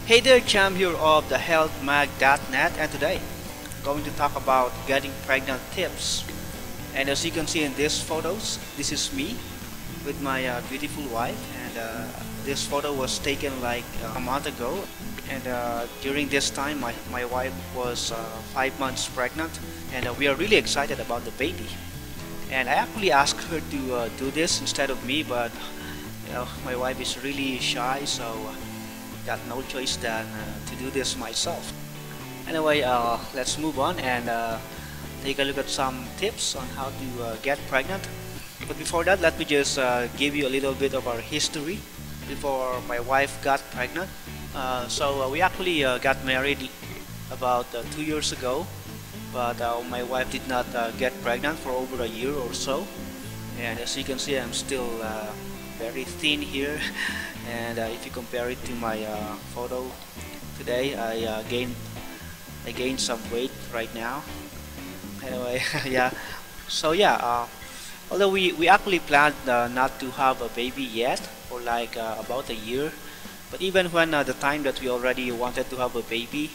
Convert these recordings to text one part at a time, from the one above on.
Hey there, Cham here of the healthmag.net, and today I'm going to talk about getting pregnant tips. And as you can see in these photos, this is me with my beautiful wife, and this photo was taken like a month ago. And during this time, my wife was 5 months pregnant, and we are really excited about the baby. And I actually asked her to do this instead of me, but my wife is really shy, so got no choice than to do this myself. Anyway, let's move on and take a look at some tips on how to get pregnant. But before that, let me just give you a little bit of our history before my wife got pregnant. So we actually got married about 2 years ago, but my wife did not get pregnant for over a year or so. And as you can see, I'm still very thin here. And if you compare it to my photo today, I gained some weight right now. Anyway, yeah. So yeah, although we actually planned not to have a baby yet for like about a year, but even when the time that we already wanted to have a baby,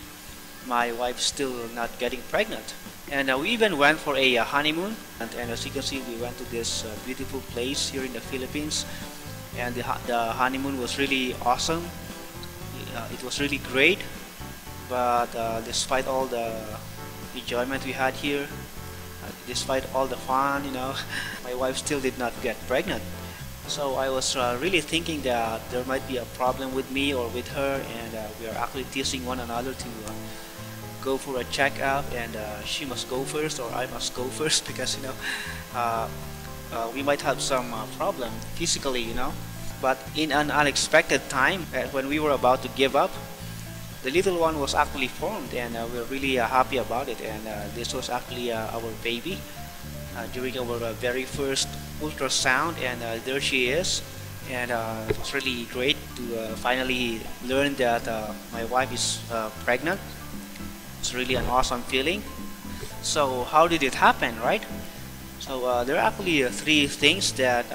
my wife's still not getting pregnant. And we even went for a honeymoon, and as you can see, we went to this beautiful place here in the Philippines, and the honeymoon was really awesome. It was really great, but despite all the enjoyment we had here, despite all the fun, my wife still did not get pregnant. So I was really thinking that there might be a problem with me or with her, and we are actually teasing one another to go for a checkup, and she must go first or I must go first, because we might have some problem physically. But in an unexpected time, when we were about to give up, the little one was actually formed, and we're really happy about it. And this was actually our baby during our very first ultrasound, and there she is. And it was really great to finally learn that my wife is pregnant. It's really an awesome feeling. So how did it happen, right? So there are actually three things that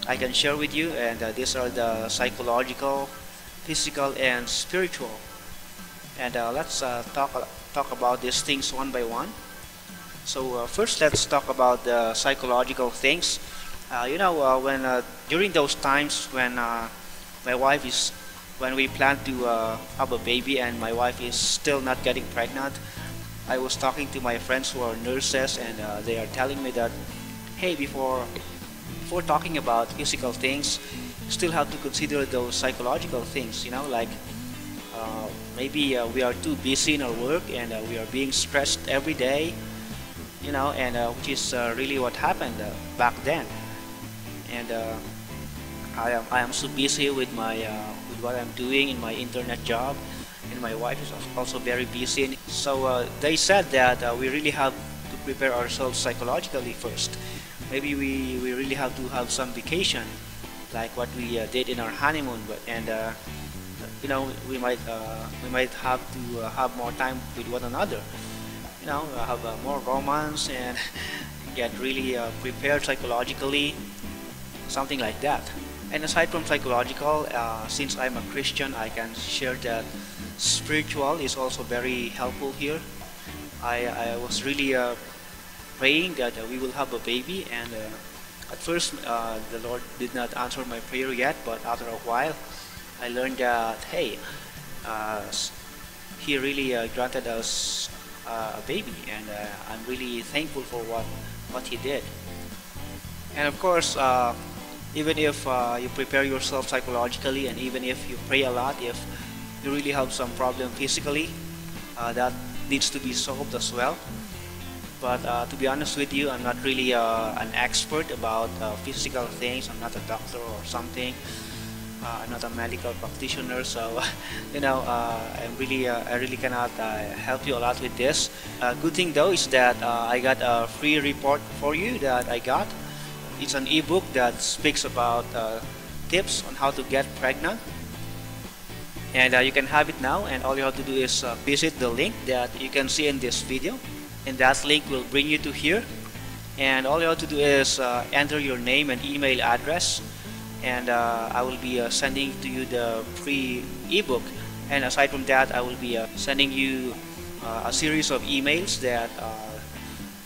I can share with you, and these are the psychological, physical, and spiritual. And let's talk about these things one by one. So first, let's talk about the psychological things. When during those times when when we plan to have a baby and my wife is still not getting pregnant, I was talking to my friends who are nurses, and they are telling me that, hey, before talking about physical things, you still have to consider those psychological things. Like maybe we are too busy in our work, and we are being stressed every day. And which is really what happened back then. And I am so busy with with what I'm doing in my internet job, and my wife is also very busy. So they said that we really have to prepare ourselves psychologically first. Maybe we really have to have some vacation, like what we did in our honeymoon. And we might have to have more time with one another. Have more romance and get really prepared psychologically, something like that. And aside from psychological, since I'm a Christian, I can share that spiritual is also very helpful here. I was really praying that we will have a baby, and at first the Lord did not answer my prayer yet, but after a while I learned that, hey, He really granted us a baby, and I'm really thankful for what He did. And of course, even if you prepare yourself psychologically, and even if you pray a lot, if you really have some problem physically, that needs to be solved as well. But to be honest with you, I'm not really an expert about physical things. I'm not a doctor or something. I'm not a medical practitioner, so I really cannot help you a lot with this. Good thing though is that I got a free report for you that I got. It's an ebook that speaks about tips on how to get pregnant, and you can have it now. And all you have to do is visit the link that you can see in this video, and that link will bring you to here. And all you have to do is enter your name and email address, and I will be sending to you the free ebook And aside from that, I will be sending you a series of emails that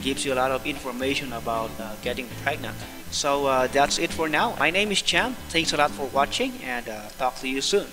gives you a lot of information about getting pregnant. So that's it for now. My name is Cham. Thanks a lot for watching, and talk to you soon.